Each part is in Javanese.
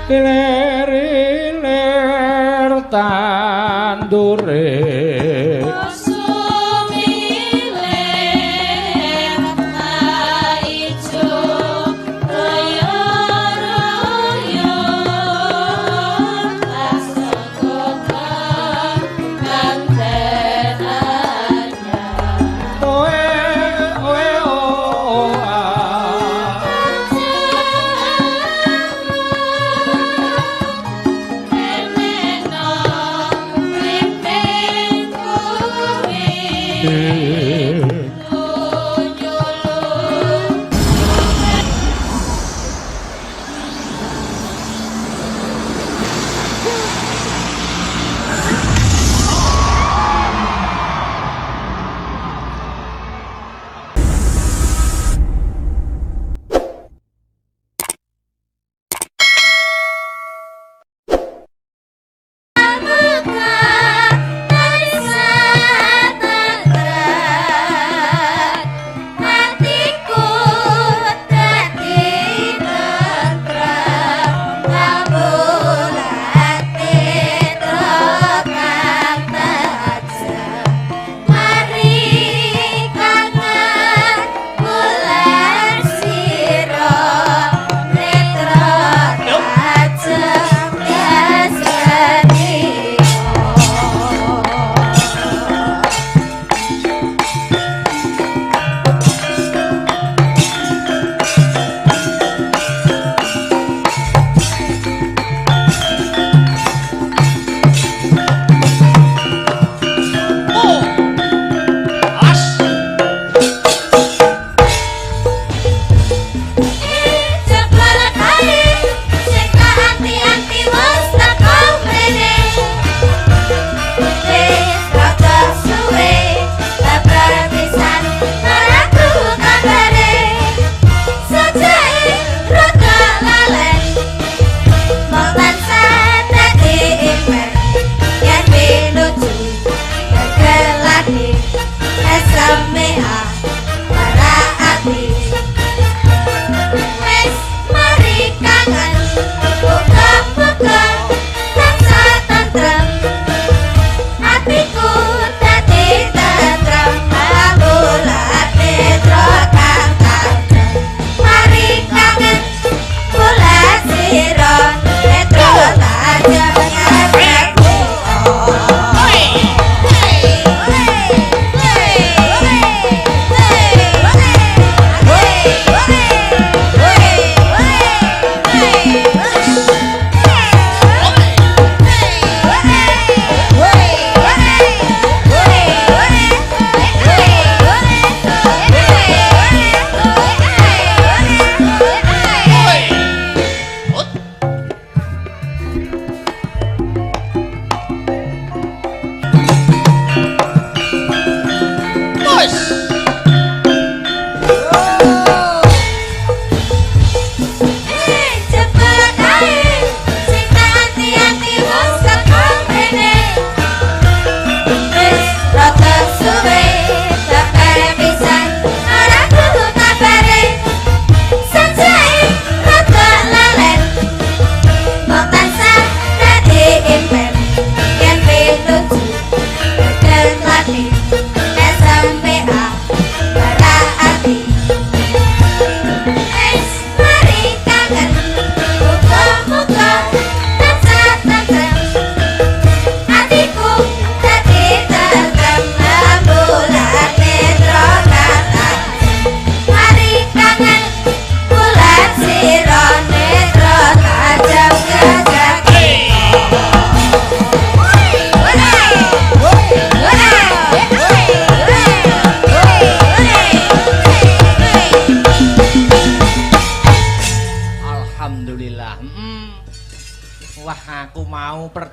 Klerilir tandure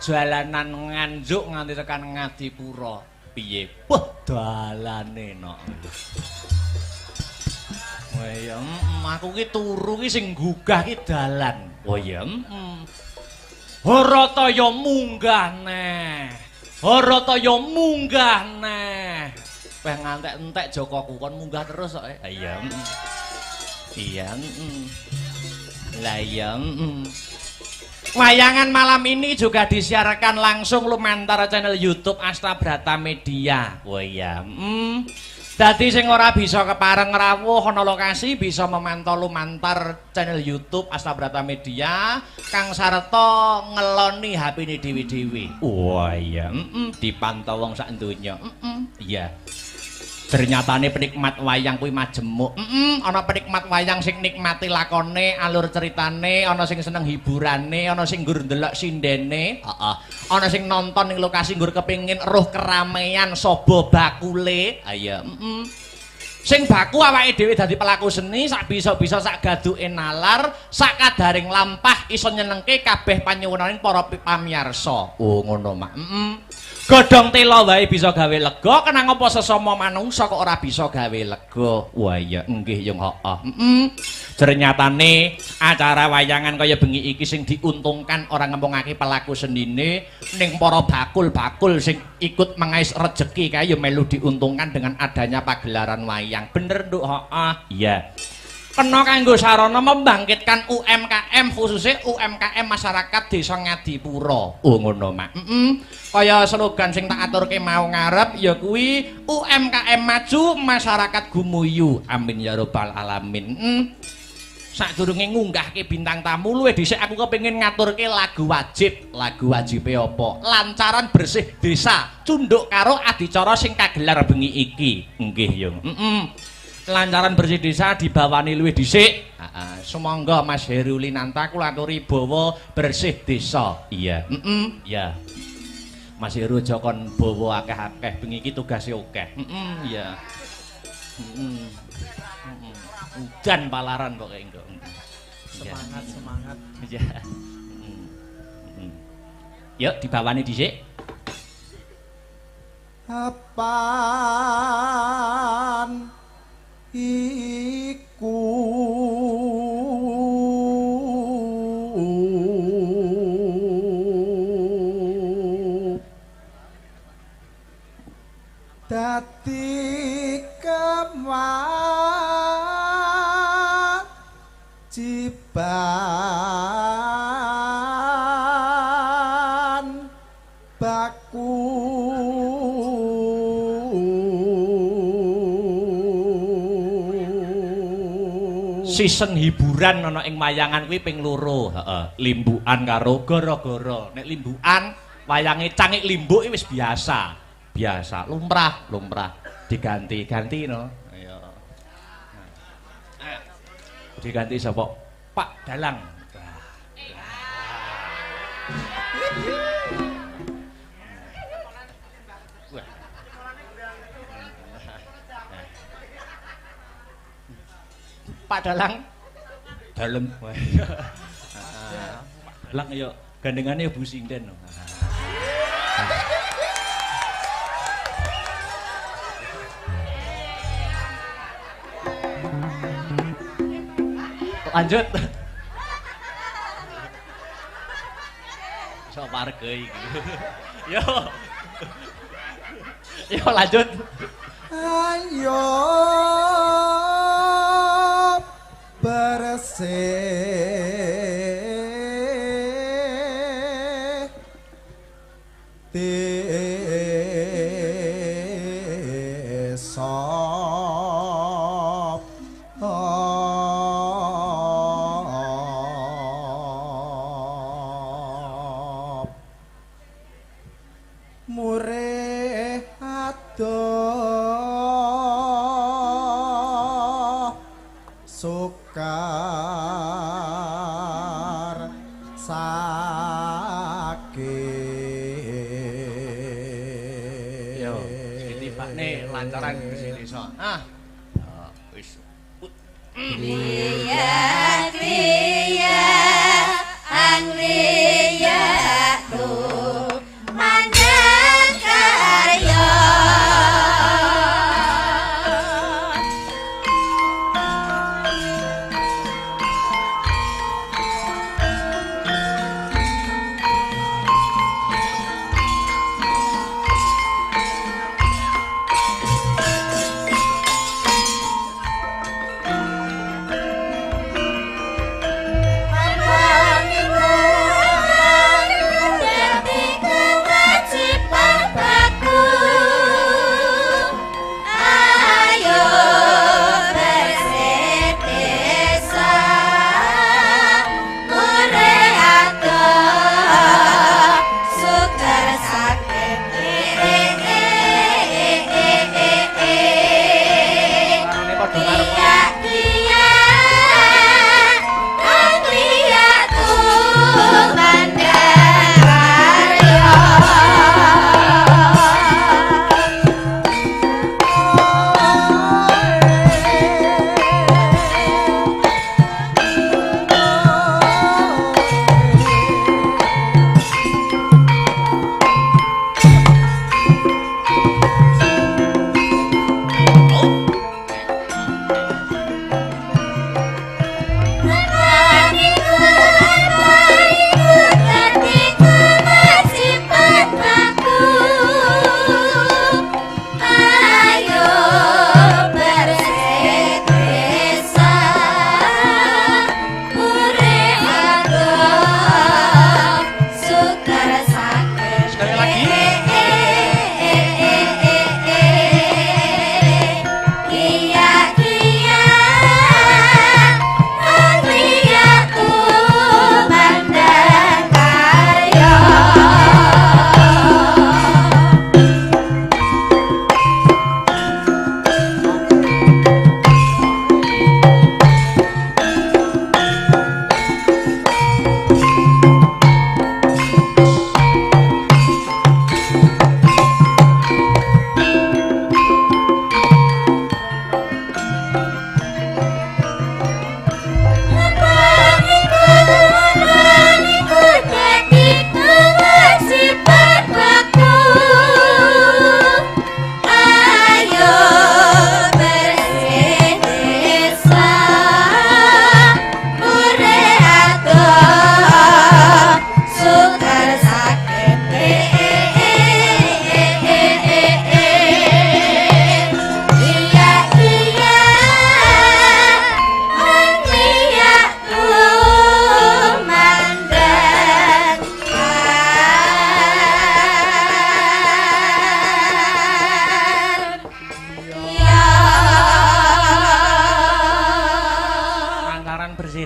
perjalanan nganjuk nganti tekan Ngadipura. Piye? Wah, dalane no. Wah ya, aku ki turu ki sing gugah ki dalan. Oh ya, Harataya munggah neh. Harataya munggah neh. Weh ngantek-entek Jokoku kon munggah terus kok. Iya. Iya. Lah iya. Wayangan malam ini juga disiarkan langsung lumantar channel YouTube Astabrata Media. Wah iya. Dadi sing ora bisa kepareng rawuh ana lokasi bisa memantau lumantar channel YouTube Astabrata Media kang sarta ngeloni HP-ne dewi-dewi. Wah iya. Dipantau wong sak donya. Iya. Ternyatane penikmat wayang kuwi majemuk. Ana penikmat wayang sing nikmati lakone, alur ceritane, ana sing seneng hiburane, ana sing nggur ndelok sindene, ana sing nonton ning lokasi nggur kepengin eruh keramaian sobo bakule. Ayo, Sing baku awake dhewe dadi pelaku seni sak bisa-bisa sak gaduke nalar, sak kadaring lampah iso nyenengke kabeh panyuwunaning para pamirsa. Oh, ngono mak. Godhong tela wae bisa gawe lega, kenang apa sesama manungsa kok ora bisa gawe lega. Wah iya nggih yung Ternyatane acara wayangan kaya bengi iki sing diuntungkan ora ngempungake pelaku senine ning para bakul-bakul sing ikut mengais rejeki kae ya melu diuntungkan dengan adanya pagelaran wayang. Bener nduk, iya. Kena kanggo sarana membangkitkan UMKM khususnya UMKM masyarakat Desa Ngadipura. Oh ngono mak. Kaya slogan sing tak aturke mau ngarep ya kuwi UMKM maju masyarakat gumuyu. Amin ya rabbal alamin. Sadurunge ngunggahke bintang tamu luwih dhisik aku kepengin ngaturke lagu wajib. Lagu wajibe apa? Lancaran bersih desa cunduk karo adicara sing kagelar bengi iki. Nggih yung. Lancaran bersih desa dibawani luwih dhisik. Sumangga Mas Heru Linanta kula aturi bawa bersih desa. Iya. Ya. Mas Heru aja kon bawa akeh-akeh bengi iki tugase akeh. Iya. Udan palaran kok engko. Semangat. Iya. Yuk dibawani dhisik. Apaan iku dadi kewajiban baku season hiburan ana ing wayangan kuwi ping 2, limbukan karo gara-gara. Nek limbukan wayange cangik limbuk wis biasa. Biasa, lumrah diganti-ganti no. Ayo. Diganti sapa? Pak Dalang. Pak Dalang dalem. Pak Dalang ya gandengane Bu Sinden. Lanjut. So warga iki. Yo lanjut. Ayo bersih desa murih adoh sukar sakit. Yo, ditibakne lancaran bersih desa. Wis. Kriya kriya angriya tu manjang karya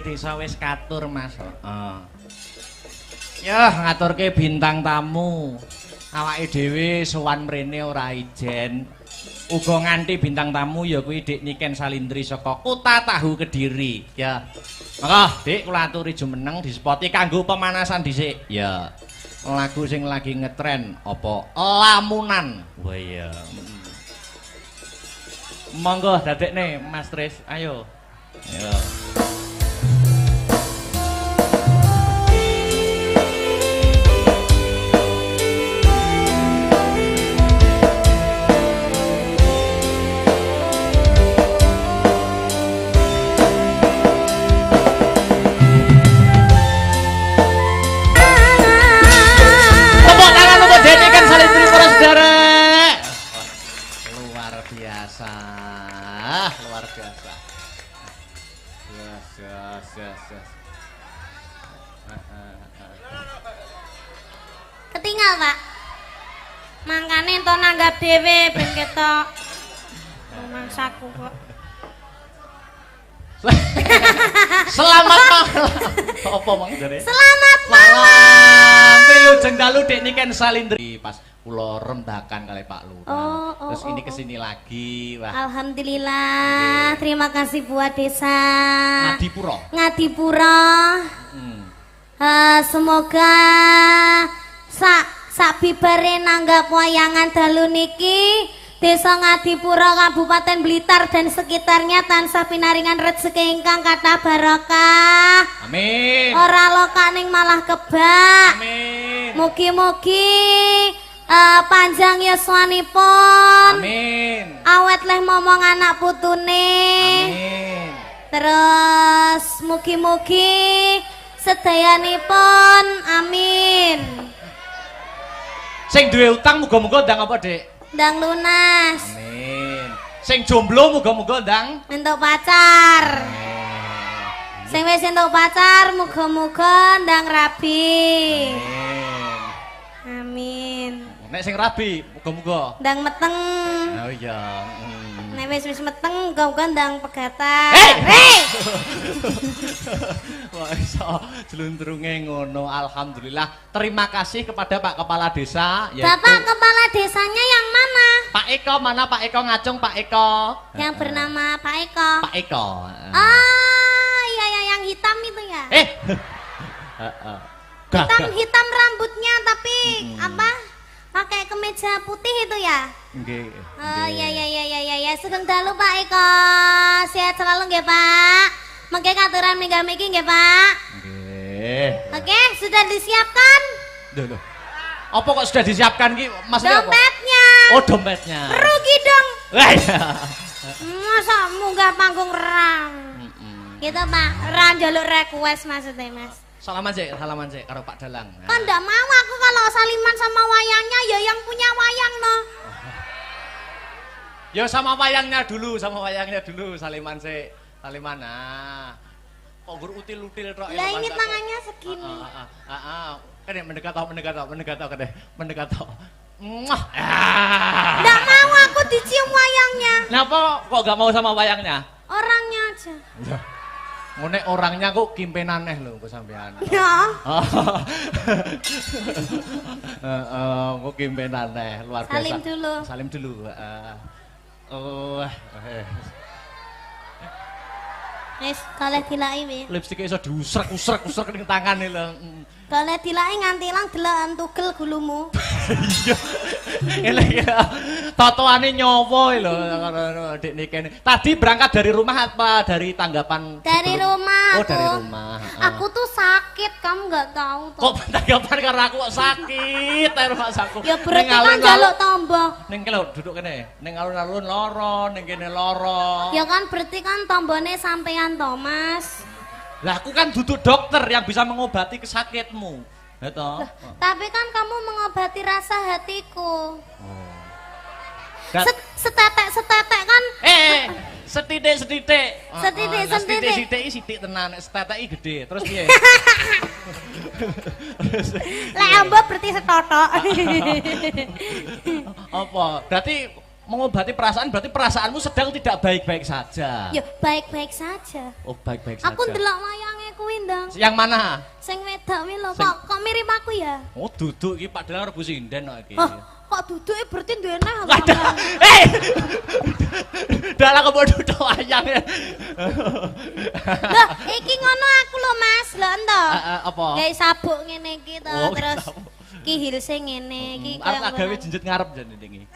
desa wis katur, Mas. Heeh. Yah, ngaturke bintang tamu. Awake dhewe sowan mrene ora ijen. Uga nganti bintang tamu ya kuwi Dik Niken Salindri saka Kota Tahu Kediri. Ya. Monggo, Dik kula aturi jumeneng dispoti kanggo pemanasan dhisik. Ya. Lagu sing lagi ngetren apa? Lamunan. Wah iya. Monggo dadekne Mas Tris, ayo. Ya. Luar biasa. Yes. Ketinggal, Pak. Mangkane ento nanggap dhewe ben ketok. Mangsaku kok. Selamat malam. Apa mang jare? Selamat malam. Wilujeng dalu Dik Niken Salindri pas kula rendakan kali Pak Lurah. Terus ini kesini lagi. Wah. Alhamdulillah. Terima kasih buat desa Ngadipura. Semoga sak bibare nanggap wayangan dalu niki Desa Ngadipura Kabupaten Blitar dan sekitarnya tansah pinaringan rezeki ingkang kathah barokah. Amin. Ora lokaning malah kebak. Amin. Mugi-mugi panjang yuswanipun. Amin. Awet leh momong anak putune. Amin. Terus mugi-mugi sedayanipun amin. Sing duwe utang muga-muga ndang apa, Dik? Ndang lunas. Amin. Sing jomblo muga-muga ndang Entuk pacar. Sing wis entuk pacar muga-muga ndang rabi. Amin. Nek sing rabi muga-muga Ndang meteng. Oh iya. Nek wis meteng muga-muga ndang pegatan. Hei! Wah, iso jeluntrunge ngono. Alhamdulillah. Terima kasih kepada Pak Kepala Desa. Bapak Kepala Desanya yang mana? Pak Eko, mana Pak Eko ngacung Pak Eko? Yang bernama Pak Eko. Pak Eko. Ah, iya yang hitam itu ya. Hitam rambutnya tapi apa? Pakai kemeja putih itu ya? Nggih. Oh iya. Sugeng dalu Pak Eko. Sehat selalu nggih, Pak. Mengke katuran mega-megi nggih, Pak. Nggih. Oke, sudah disiapkan? Loh. Apa kok sudah disiapkan ki? Maksudnya dompetnya. apa? Oh, dompetnya. Rugi dong. Wah, iya. Masa munggah panggung rang. Gitu, Pak. Rang jaluk request maksudnya, Mas. Salaman sih karo Pak Dalang. Kan ndak mau aku kalau saliman sama wayangnya ya yang punya wayang no. Ya sama wayangnya dulu saliman sih. Saliman kok gur util-util tok. Lah ini tangannya segini. Kan mendekat tok. Muah. Ndak mau aku dicium wayangnya. Kenapa kok gak mau sama wayangnya? Orangnya aja. Ngene orangnya kok kimpen aneh lho kok sampean. Ya. Kok kimpen aneh luar biasa. Salim dulu. Wis kalih dilaki wi. Lipstik iso diusrek-usrek ning tangane lho. Kalih dilaki nganti ilang deloken tugel gulumu. Iya. Ngene ya. Tatoane nyawa lho Dik Niken. Tadi berangkat dari rumah apa dari tanggapan? Dari rumah. Oh, dari rumah. Aku tuh sakit, kamu nggak tahu tuh. Kok tanggapan karena aku kok sakit ae rumah saku. Ya berarti kan jaluk tombol. Ning kene duduk kene. Ning alun-alun loro, ning kene loro. Ya kan berarti kan tombone sampean Thomas. Lah aku kan duduk dokter yang bisa mengobati kesakitmu. Ya toh. Tapi kan kamu mengobati rasa hatiku. Setetek kan? Setitik. Setitik tenan, setetek gede. Terus piye? Lek ambo berarti setotok. Apa? Berarti mengobati perasaan berarti perasaanmu sedang tidak baik-baik saja. Ya baik-baik saja. Oh, baik-baik saja. Aku ndelok wayange kuwi ndang. Yang mana? Sing wedok kuwi lho, kok mirip aku ya? Oh, duduk iki Pak Dalang Rebu Sinden kok iki. Kok duduke berarti duwe nah. Dalang kok duduk wayang ya. Lah, iki ngono aku lho Mas, lho ento. Apa? Gawe sabuk ngene iki to, Oh, terus sabuk. iki hilse ngene iki Arep tak gawe jinjet ngarep jan iki.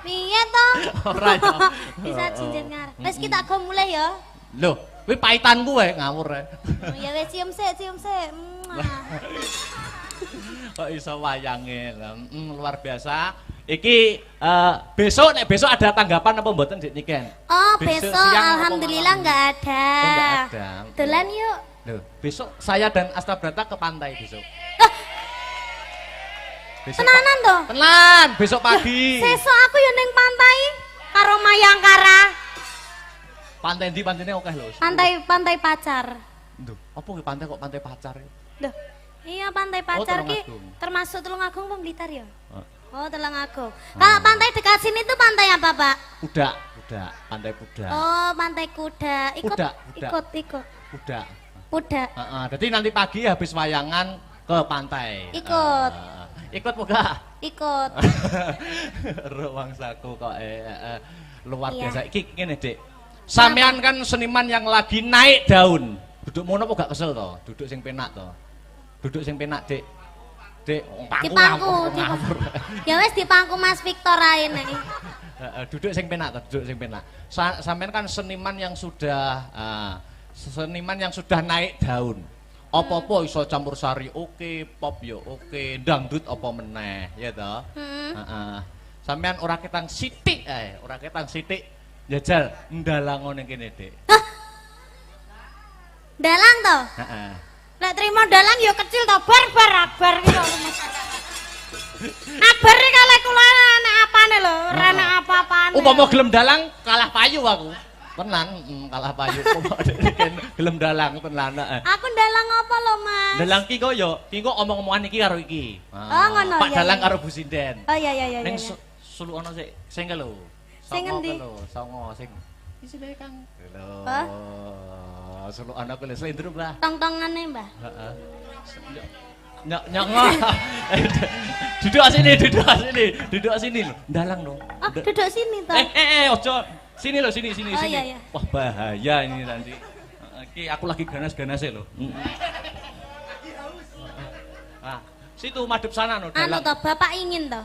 Piye to? Ora ya. Bisa jinjet ngarep. Wis kita go mulai ya. Loh, kuwi paitanku wae ngawur ae. Ya wis cium sik, cium sik. Kok iso wayange. Luar biasa. Iki besok nek besok ada tanggapan apa mboten Dik Niken? Oh, Besok besok siang apa alhamdulillah malam? enggak ada. Oh, nggak ada. Dolan yuk. Loh, besok saya dan Astabrata ke pantai besok. Besok Tenanan to? Tenan, besok pagi. Sesuk aku yo ning pantai karo Mayangkara. Pantai ndi pantene akeh lho. Pantai pacar. Duh, apa ki pantai kok pantai pacar? Loh, iya pantai pacar ki Tulungagung. termasuk Tulungagung apa Blitar ya? Oh. Oh, Tulungagung. Kalau pantai dekat sini tuh pantai apa, Pak? Kuda, pantai kuda. Oh, pantai kuda. Ikut, Kuda. Kuda. Kuda. Jadi nanti pagi habis wayangan ke pantai. Ikut. Ikut muga. Ikut. Ruang saku kok luar Iya. biasa. Iki ngene, Dik. Sampean kan seniman yang lagi naik daun. Duduk mono apa gak kesel to? Duduk sing penak to. Duduk sing penak, Dik. Dik, Dipangku. Ya wes dipangku Mas Victor ae nek. Duduk sing penak to, duduk sing penak. Sampean kan seniman yang sudah naik daun. Apa-apa iso campur sari oke, pop yo oke, dangdut apa meneh, ya toh? Sampean ora ketang sithik ae, ora ketang sithik njajal ndalang ning kene, Dik. Dalang to? Heeh. Lek trimo dalang ya kecil to, bar akbar ki kok. Akbar iki kalih kula anak apane lho, ora anak apa-apane. Upama gelem dalang kalah payu aku. Tenan, kalah payu. Gelem dalang tenan. Aku dalang apa lho, Mas? Dalang ki kok omong-omongan iki karo iki. Oh, ngono, Pak iya, Dalang iya. karo Bu Sinden. Oh iya. Ning suluk ana sik, sing ke lho. Sing ngendi? Songo sing isine Kang. Lho. Hah? Suluk ana ku lho slendrum lah. Tong-tongane, Mbah. Heeh. Nyok. Duduk sini lho. Dalang lho. Oh, duduk sini to. Ojo. Sini lho, sini. Oh, iya. Wah, bahaya ini nanti. Iki aku lagi ganas-ganase lho. Ah, situ madep sana no, Anu dalang. to, Bapak ingin to.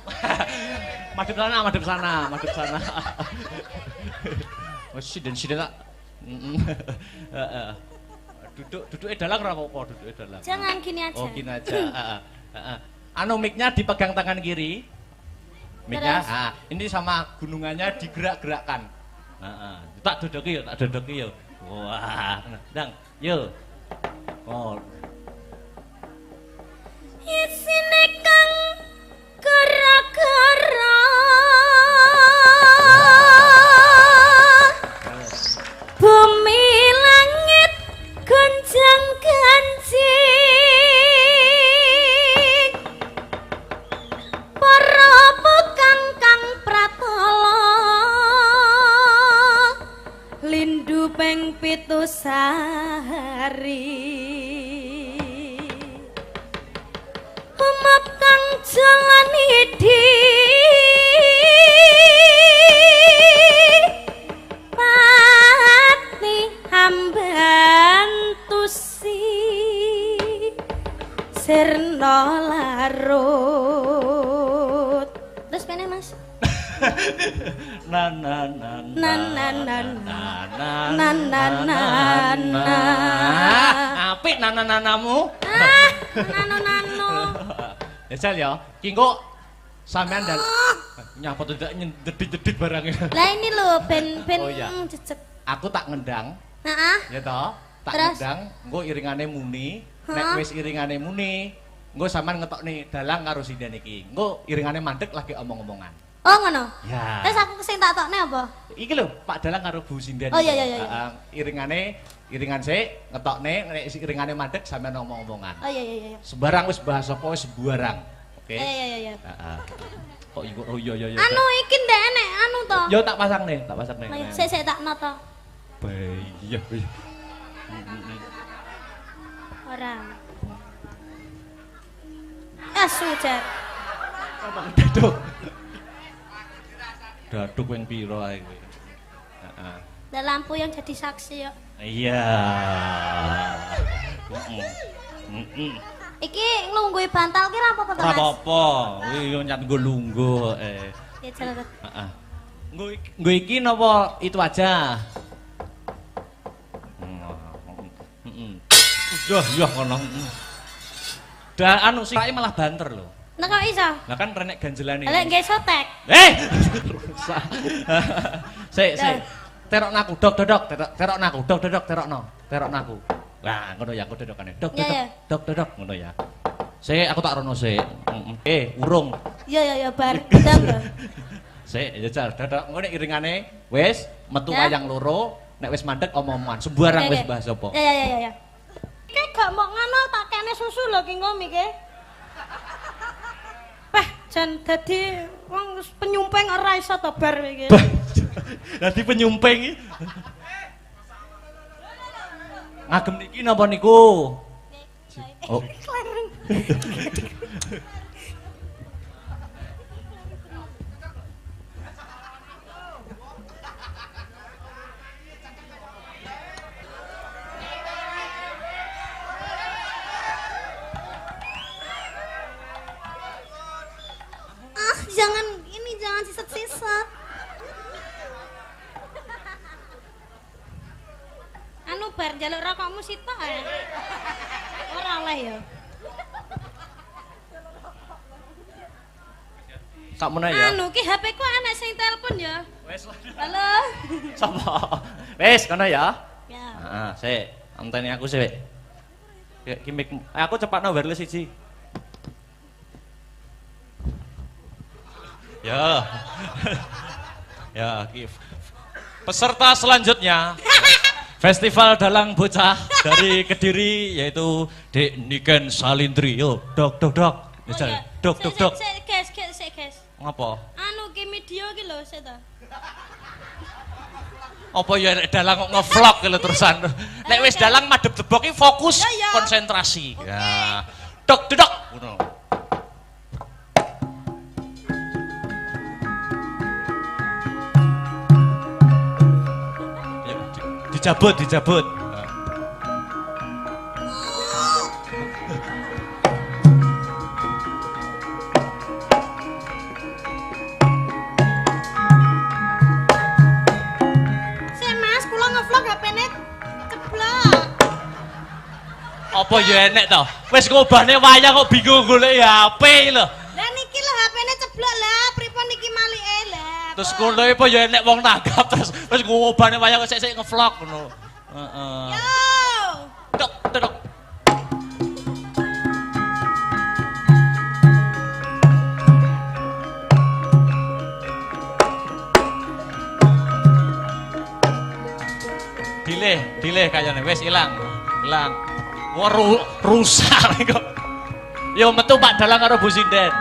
Madep sana. Wes sinden tak. Heeh. Duduke dalang ora apa-apa, duduke dalang. Jangan gini aja. Oh, gini aja. Heeh. Anu mic-nya dipegang tangan kiri. Mic-nya, Terus? ini sama gunungannya digerak-gerakkan. Tak dodoki yo. Wah, Dang, yo. Oh. Isine kang gara-gara bumi langit gonjang ganjing para pekang kang pratala lindu ping 7 sari umat kang jalani di pati hambantusi sirna larut. Terus pene Mas? Na. Apik nana-nanamu. Nano. Ya Jal ya, ki engko sampean dan nyapa tidak nyedit-nyedit barangnya. Lah ini lho ben Oh, iya. jejeg. Aku tak ngendang, Heeh. ya toh. Tak Terus? ngendang, engko iringane muni. Hah? Nek wis iringane muni, engko sampean ngetokne dalang karo sinden iki. Engko iringane mandek lagi omong-omongan. Oh ngono. Ya. Terus aku sing tak tokne apa? Iki lho, Pak Dalang karo Bu Sinden. Oh, iya. Iringan sik ngetokne, nek iringane mandek sampean omong-omongan. Oh iya. Sembarang wis bahasa apa wis sembarang. Oke. Iya. Heeh. Kok iku oh iya. Anu iki ndek enek anu to. Yo tak pasang nih. Sik tak noto. Iya. Orang. Asu jar. Daduk. Daduk yang piro ae kowe. Heeh. Ada lampu yang jadi saksi ya. Iya. Iki nglunggui bantal ki ra apa-apa to, Ora Mas? apa-apa. Kuwi yo nyat nggo lungguh. Ya jalan. Heeh. Nggo iki napa itu aja? Ya ngono. Dan anu sirake malah banter lho. Nek kok iso? Lah kan renek ganjelane. Lek nggih sotek. Rusak. Sik. Terokno aku, dok, terokno aku, dok, terokno aku. Lah ngono ya aku dodokane. Dok, ngono ya. Sik, aku tak rono sik. Urung. Ya bar. Dok. Sik, jajal dodok ngene iringane. Wis, metu wayang loro, nek wis mandek omong-omongan. Sembarang wis bahas apa. Ya. Iki gak mau ngono tak kene susu lho ki ngom iki. Jan dadi wong penyumpeng ora iso to bar iki. Dadi penyumpeng iki. Ngagem niki napa niku? Oh. Jangan sisat-sisat. Anu bar njaluk rokokmu sitok ae. Ora oleh ya. Sakmene ya. Anu ki HP ku anak sing telepon ya. Wis. Halo. Sapa? Wis kono ya. Ya. Heeh, sik. Anteni aku sik. Ki mic aku cepatno wireless siji. Ya. Ya, peserta selanjutnya Festival Dalang Bocah dari Kediri yaitu Dek Niken Salindri. Yo, dok. Misal, dok. Guys. Ngapa? Anu ki video ki lho sik to. Apa ya nek dalang kok nge-vlog ki lho terusan. Nek wis dalang madhep debok ki fokus konsentrasi. Ya. Dok. Ngono. Dijabut. Mas, kula nge-vlog HP-ne ceblok. Apa ya enek to? Wis ngobahne wayang kok bingung golek HP lho. Lah niki lho HP-ne ceblok lah, pripun niki malike lah. Terus ngono apa ya enek wong tanggap terus wis ngobahne wayang kok sik nge-vlog ngono. Heeh. Yo. Dok. Dileh kayane wis ilang. Wah rusak kok. Yo metu Pak Dalang karo Bu Sinden.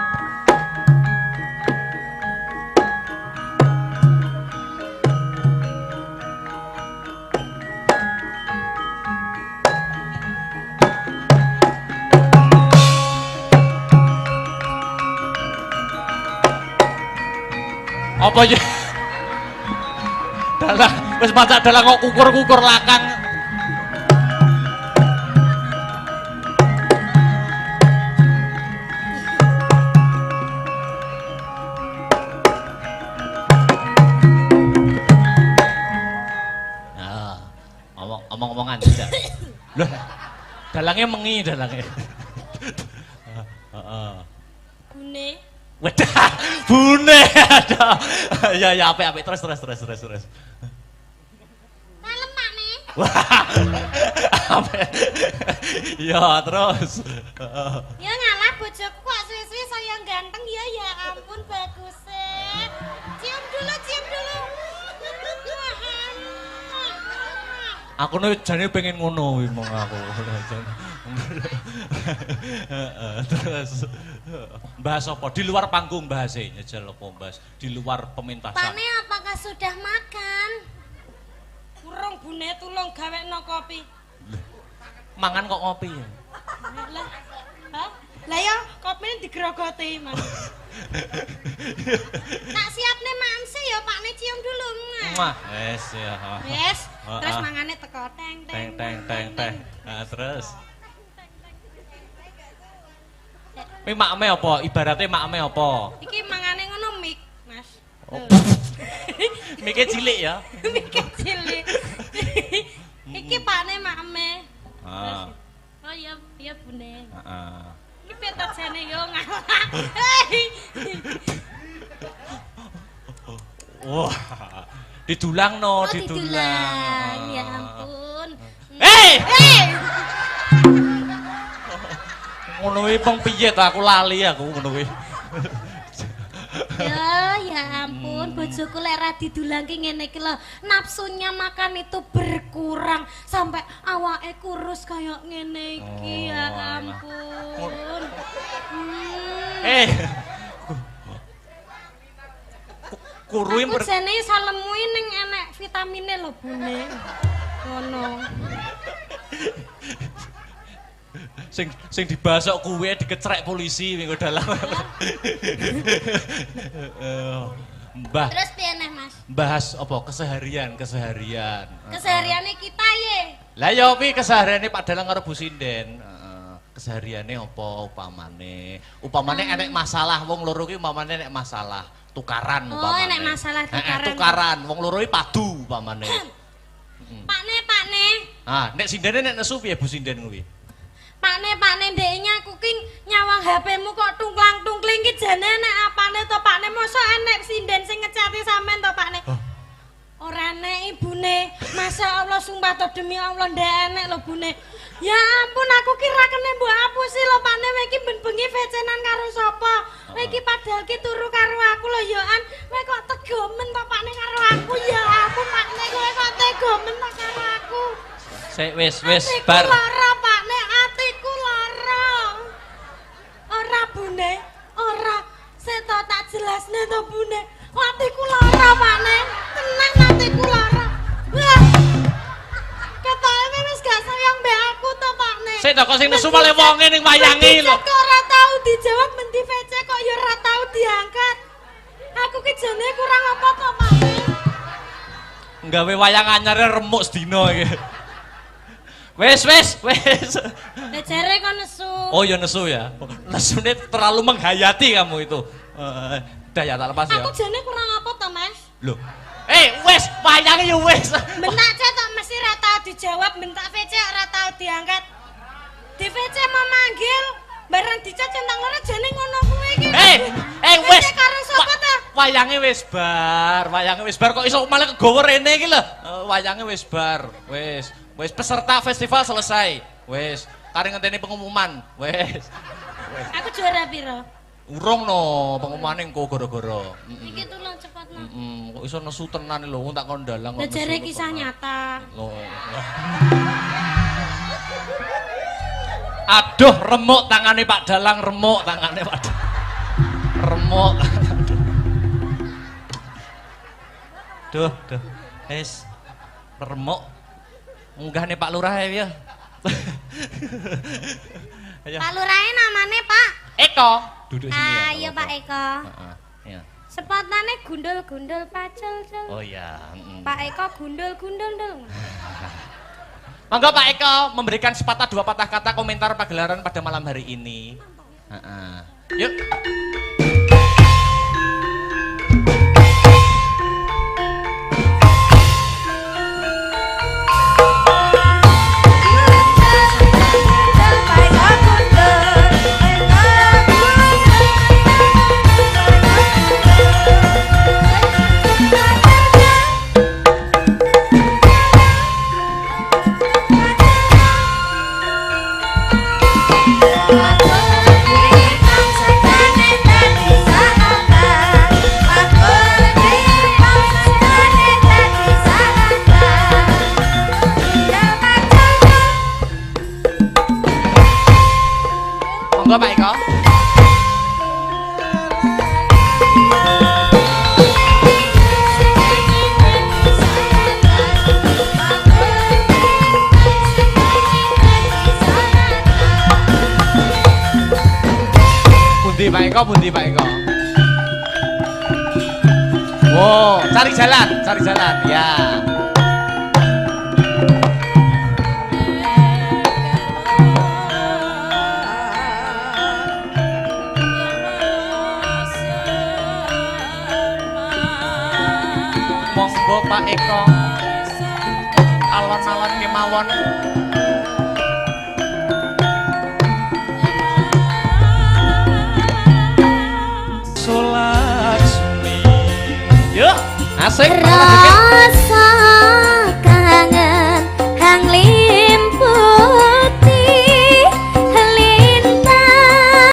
Apa ya? Dalang wis macak dalang kok kukur-kukur lakang. Nah, omong-omongan tidak. Loh, dalangnya mengi dalangnya. Heeh. Bune. Wedah, bune ada. Ya apik terus. Lemak nih. Wah. Apik. Ya terus. Ya ngalah bojoku kok suwi-suwi saya ganteng ya ampun bagus cium dulu. Aku nih jane pengen ngono wih mong aku. Terus bahas apa? Di luar panggung bahasnya jel apa bahas di luar pementasan. Pane apakah sudah makan? Urung bune tulung gawekno kopi. Mangan kok ngopi ya? Lah ya kopine digrogoti, Mas. Tak siapne mamse ya, Pakne cium dulu. Wah, wes ya. Wes, terus mangane teko teng Teng. Nah, terus. Kuwi makme apa? Ibaratnya makme apa? Iki mangane ngono mik, Mas. Oh. Mike cilik ya. Mik cilik. Iki Pakne makme. Ah. Oh iya Bune. Heeh. Iki petot jane yo ngalah. Wah. Didulang no, Oh, didulang. Ya ampun. Hei! Ngono kuwi peng piye ta aku lali aku ngono kuwi. Ya ampun, bojoku lek ra didulangke ngene iki lho, nafsunya makan itu berkurang sampai awake kurus kayak ngene iki. Ya ampun. Kurui aku jane salemu ning enek vitamine lho, Bune. Ngono. Sing dibasok kuwe dikecrek polisi minggu dalam. Mbah. Terus piye neh, Mas? Bahas apa keseharian. Kesehariane kita ye. Lah ya kuwi kesehariane Pak Dalang karo Bu Sinden. Kesehariane apa upamane? Upamane enek masalah wong loro ki upamane enek masalah tukaran upamane. Oh, enek masalah tukaran. Tukaran wong loro ki padu upamane. Pakne. Ah, nek Sindene nek nesu piye Bu Sinden kuwi? Pakne ndeknya aku ki nyawang HP-mu kok tungklang-tungkling ki jane nek apane to Pakne mosok enek sinden sing ngecati sampean to Pakne. Ora enek ibune. Masya Allah sumpah to demi Allah ndek enek lho Bune. Ya ampun aku kira kene mbok apusi lho Pakne kowe iki ben bengi vecenan karo sapa? Kowe iki padahal ki turu karo aku lho ya an. Kowe kok tegomen to Pakne karo aku ya ampun Pakne kowe kok tegomen to karo aku. Sik wis bar. Lara Pakne atiku lara. Ora Bune, ora. Seto tak jelasne to Bune. Atiku lara Pakne. Tenang atiku lara. Wah. Ketoke wis gak sayang mbek aku to Pakne. Sik to kok sing nesu male wonge ning wayange lho. Kok ora tau dijawab menti VC kok ya ora tau diangkat. Aku ki jane kurang apa to Pakne? Nggawe wayang anyare remuk sedina iki. Wes. Lah jare kok nesu. Oh ya nesu ya. Nesune terlalu menghayati kamu itu. Udah ya tak lepas ya. Aku jane kurang apa to, Mas? Loh. Wes, wayange ya wes. Bentak cetok mesti ra tau dijawab, bentak VC ora tau diangkat. Di VC mau manggil, bareng dicat centang loro jane ngono kuwi iki. Wes. Karo sapa ta? Wayange wis bar kok iso malah kegawa rene iki lho. Wayange wis bar. Wes peserta festival selesai. Wes, kare ngenteni pengumuman. Wes. Aku juara piro? Urung no, pengumumane engko gara-gara. Iki tulung cepet no. Kok iso nesu tenan lho, tak kon dalang kok. Lah jare kisah nyata. Aduh, remuk tangane Pak Dalang, remuk tangane Pak Dalang. Remuk. Duh. Wes. Remuk. Munggah nih Pak Lurah ya. Pak Lurahe namane Pak Eko. Duduk sini ya. Iya Pak Eko. Iya. Sepotane gundul-gundul pacul. Oh iya. Pak Eko gundul-gundul dong. Monggo Pak Eko memberikan sepatah dua patah kata komentar pagelaran pada malam hari ini. Yuk. Monggo Pak Eko. Pak Eko, pundi Pak Eko? Oh, cari jalan, ya. Monggo Pak Eko, alon-alon kemawon. Yuk, asik.